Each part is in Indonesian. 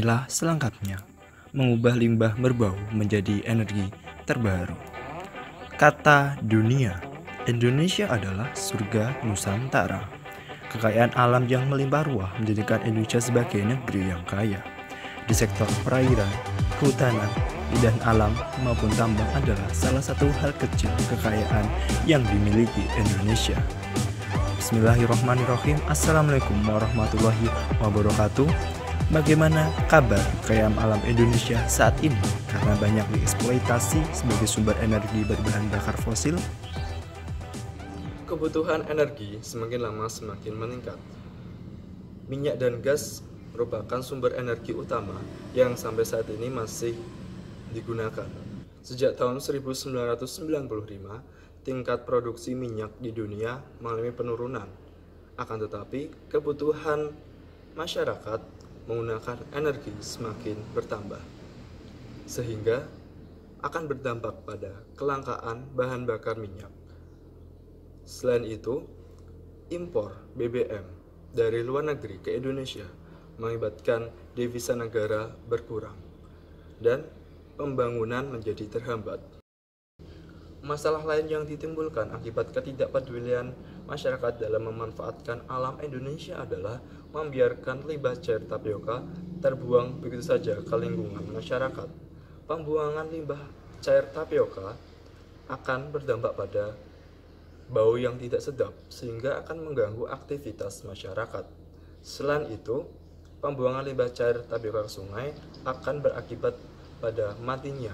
Inilah selengkapnya, mengubah limbah berbau menjadi energi terbaru. Kata dunia, Indonesia adalah surga Nusantara. Kekayaan alam yang melimpah ruah menjadikan Indonesia sebagai negeri yang kaya. Di sektor perairan, kehutanan, dan alam maupun tambang adalah salah satu hal kecil kekayaan yang dimiliki Indonesia. Bismillahirrahmanirrahim. Assalamualaikum warahmatullahi wabarakatuh. Bagaimana kabar kekayaan alam Indonesia saat ini karena banyak dieksploitasi sebagai sumber energi berbahan bakar fosil? Kebutuhan energi semakin lama semakin meningkat. Minyak dan gas merupakan sumber energi utama yang sampai saat ini masih digunakan. Sejak tahun 1995, tingkat produksi minyak di dunia mengalami penurunan. Akan tetapi, kebutuhan masyarakat menggunakan energi semakin bertambah, sehingga akan berdampak pada kelangkaan bahan bakar minyak. Selain itu, impor BBM dari luar negeri ke Indonesia mengakibatkan devisa negara berkurang dan pembangunan menjadi terhambat. Masalah lain yang ditimbulkan akibat ketidakpedulian masyarakat dalam memanfaatkan alam Indonesia adalah membiarkan limbah cair tapioka terbuang begitu saja ke lingkungan masyarakat. Pembuangan limbah cair tapioka akan berdampak pada bau yang tidak sedap sehingga akan mengganggu aktivitas masyarakat. Selain itu, pembuangan limbah cair tapioka ke sungai akan berakibat pada matinya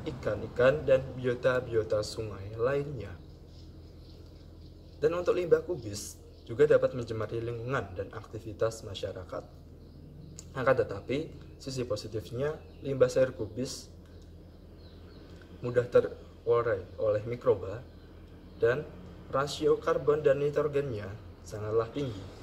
ikan-ikan dan biota-biota sungai lainnya. Dan untuk limbah kubis juga dapat mencemari lingkungan dan aktivitas masyarakat. Akan tetapi, sisi positifnya, limbah cair kubis mudah terurai oleh mikroba dan rasio karbon dan nitrogennya sangatlah tinggi.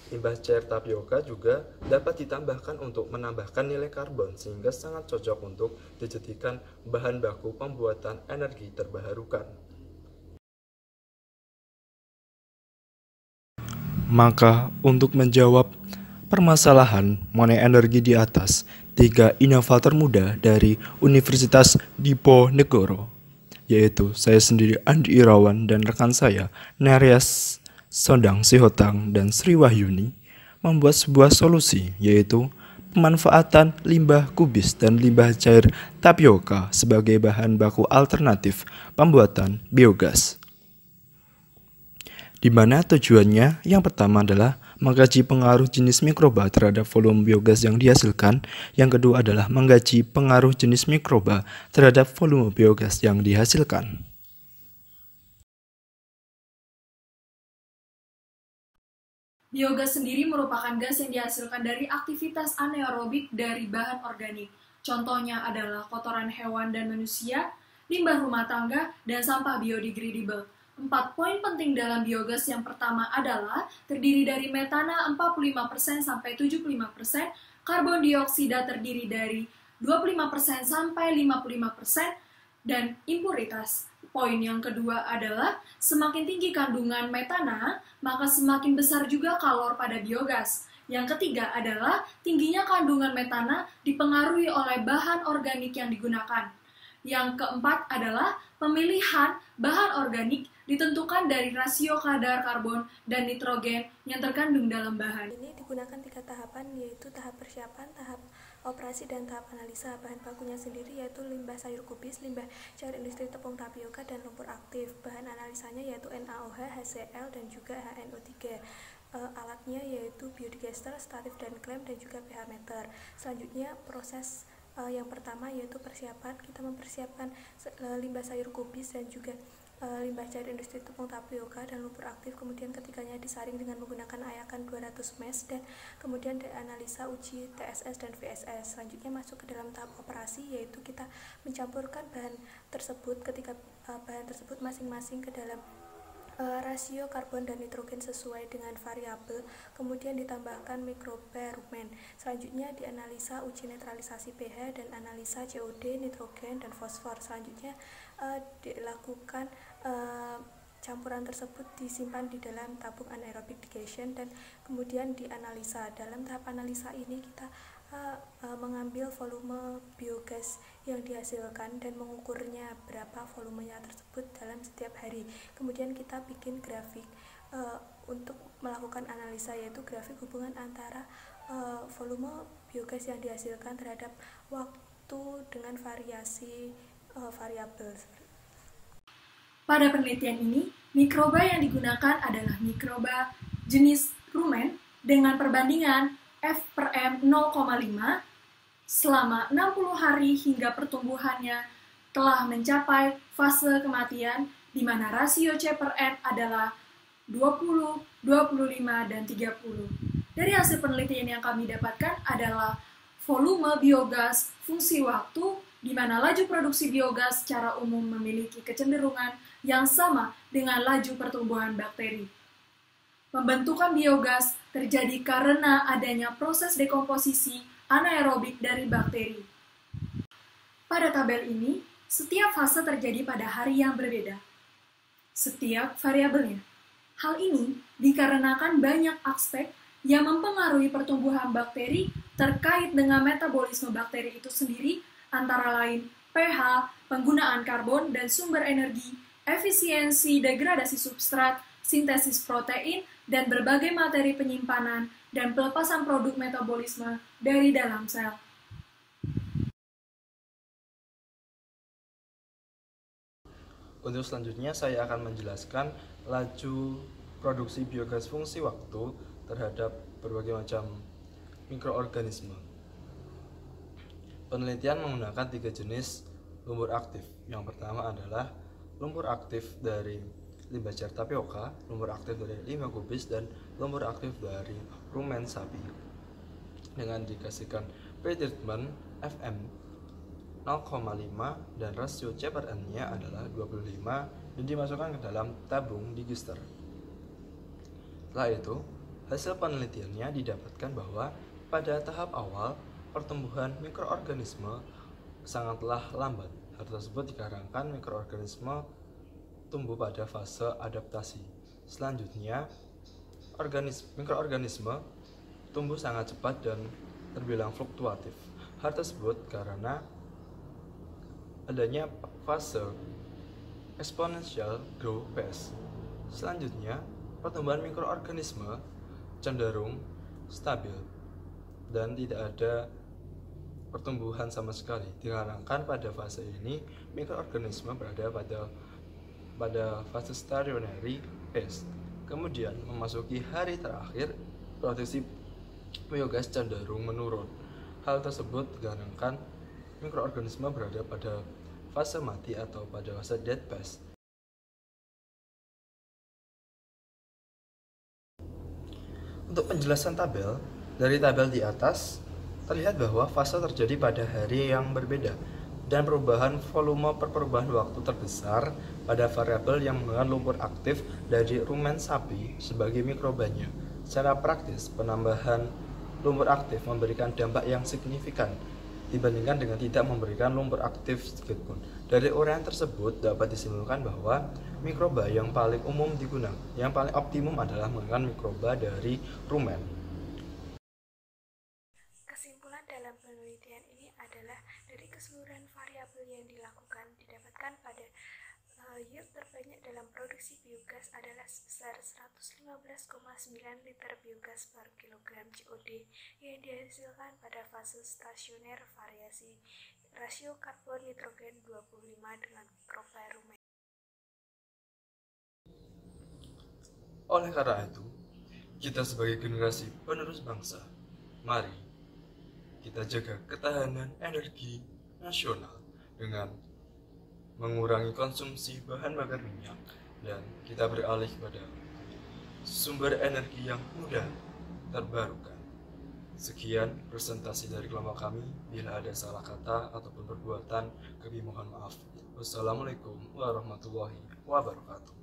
Limbah cair tapioka juga dapat ditambahkan untuk menambahkan nilai karbon sehingga sangat cocok untuk dijadikan bahan baku pembuatan energi terbarukan. Maka untuk menjawab permasalahan mengenai energi di atas, 3 inovator muda dari Universitas Diponegoro, yaitu saya sendiri Andi Irawan dan rekan saya Neryas Sondang Sihotang dan Sri Wahyuni, membuat sebuah solusi, yaitu pemanfaatan limbah kubis dan limbah cair tapioka sebagai bahan baku alternatif pembuatan biogas. Di mana tujuannya yang pertama adalah mengkaji pengaruh jenis mikroba terhadap volume biogas yang dihasilkan, yang kedua adalah mengkaji pengaruh jenis mikroba terhadap volume biogas yang dihasilkan. Biogas sendiri merupakan gas yang dihasilkan dari aktivitas anaerobik dari bahan organik. Contohnya adalah kotoran hewan dan manusia, limbah rumah tangga, dan sampah biodegradable. 4 poin penting dalam biogas yang pertama adalah terdiri dari metana 45% sampai 75%, karbon dioksida terdiri dari 25% sampai 55%, dan impuritas. Poin yang kedua adalah semakin tinggi kandungan metana, maka semakin besar juga kalor pada biogas. Yang ketiga adalah tingginya kandungan metana dipengaruhi oleh bahan organik yang digunakan. Yang keempat adalah pemilihan bahan organik ditentukan dari rasio kadar karbon dan nitrogen yang terkandung dalam bahan. Ini digunakan 3 tahapan, yaitu tahap persiapan, tahap operasi, dan tahap analisa. Bahan bakunya sendiri yaitu limbah sayur kubis, limbah cair industri tepung tapioka, dan lumpur aktif. Bahan analisanya yaitu NaOH, HCl, dan juga HNO3. Alatnya yaitu biodigester, statif dan klem, dan juga pH meter. Selanjutnya proses yang pertama yaitu persiapan. Kita mempersiapkan limbah sayur kubis dan juga limbah cair industri tepung tapioka dan lumpur aktif. Kemudian ketiganya disaring dengan menggunakan ayakan 200 mesh dan kemudian dianalisa uji TSS dan VSS. Selanjutnya masuk ke dalam tahap operasi, yaitu kita mencampurkan bahan tersebut ketika bahan tersebut masing-masing ke dalam rasio karbon dan nitrogen sesuai dengan variabel, kemudian ditambahkan mikroferumen. Selanjutnya dianalisa uji netralisasi pH dan analisa COD, nitrogen, dan fosfor. Selanjutnya dilakukan campuran tersebut disimpan di dalam tabung anaerobic digestion dan kemudian dianalisa. Dalam tahap analisa ini kita mengambil volume biogas yang dihasilkan dan mengukurnya berapa volumenya tersebut dalam setiap hari. Kemudian kita bikin grafik untuk melakukan analisa, yaitu grafik hubungan antara volume biogas yang dihasilkan terhadap waktu dengan variasi variabel. Pada penelitian ini, mikroba yang digunakan adalah mikroba jenis rumen dengan perbandingan F/M 0,5 selama 60 hari hingga pertumbuhannya telah mencapai fase kematian, di mana rasio C/N adalah 20, 25, dan 30. Dari hasil penelitian yang kami dapatkan adalah volume biogas fungsi waktu, di mana laju produksi biogas secara umum memiliki kecenderungan yang sama dengan laju pertumbuhan bakteri. Pembentukan biogas terjadi karena adanya proses dekomposisi anaerobik dari bakteri. Pada tabel ini, setiap fase terjadi pada hari yang berbeda. Setiap variabelnya. Hal ini dikarenakan banyak aspek yang mempengaruhi pertumbuhan bakteri terkait dengan metabolisme bakteri itu sendiri, antara lain pH, penggunaan karbon dan sumber energi, efisiensi degradasi substrat, sintesis protein, dan berbagai materi penyimpanan dan pelepasan produk metabolisme dari dalam sel. Untuk selanjutnya saya akan menjelaskan laju produksi biogas fungsi waktu terhadap berbagai macam mikroorganisme. Penelitian menggunakan 3 jenis lumpur aktif. Yang pertama adalah lumpur aktif dari limbah jar tapioka, lumpur aktif dari limbah kubis, dan lumpur aktif dari rumen sapi. Dengan dikasihkan pretreatment FM 0,5 dan rasio C/N-nya adalah 25 dan dimasukkan ke dalam tabung digester. Setelah itu, hasil penelitiannya didapatkan bahwa pada tahap awal pertumbuhan mikroorganisme sangatlah lambat. Hal tersebut dikarenakan mikroorganisme tumbuh pada fase adaptasi. Selanjutnya, mikroorganisme tumbuh sangat cepat dan terbilang fluktuatif. Hal tersebut karena adanya fase exponential growth phase. Selanjutnya, pertumbuhan mikroorganisme cenderung stabil dan tidak ada pertumbuhan sama sekali, dikarenakan pada fase ini mikroorganisme berada pada fase stationary phase. Kemudian memasuki hari terakhir, produksi biogas cenderung menurun. Hal tersebut dikarenakan mikroorganisme berada pada fase mati atau pada fase dead phase. Untuk penjelasan tabel, dari tabel di atas terlihat bahwa fase terjadi pada hari yang berbeda dan perubahan volume per perubahan waktu terbesar pada variabel yang menggunakan lumpur aktif dari rumen sapi sebagai mikrobanya. Secara praktis, penambahan lumpur aktif memberikan dampak yang signifikan dibandingkan dengan tidak memberikan lumpur aktif sedikitpun. Dari uraian tersebut dapat disimpulkan bahwa mikroba yang paling umum digunakan, yang paling optimum adalah menggunakan mikroba dari rumen. Kesimpulan dalam penelitian ini adalah dari keseluruhan variabel yang dilakukan didapatkan pada yield terbanyak dalam produksi biogas adalah sebesar 115,9 liter biogas per kilogram COD yang dihasilkan pada fase stasioner variasi rasio karbon nitrogen 25 dengan mikroba rumen. Oleh karena itu, kita sebagai generasi penerus bangsa, mari kita jaga ketahanan energi nasional dengan mengurangi konsumsi bahan bakar minyak dan kita beralih pada sumber energi yang mudah terbarukan. Sekian presentasi dari kelompok kami. Bila ada salah kata ataupun perbuatan, kami mohon maaf. Wassalamualaikum warahmatullahi wabarakatuh.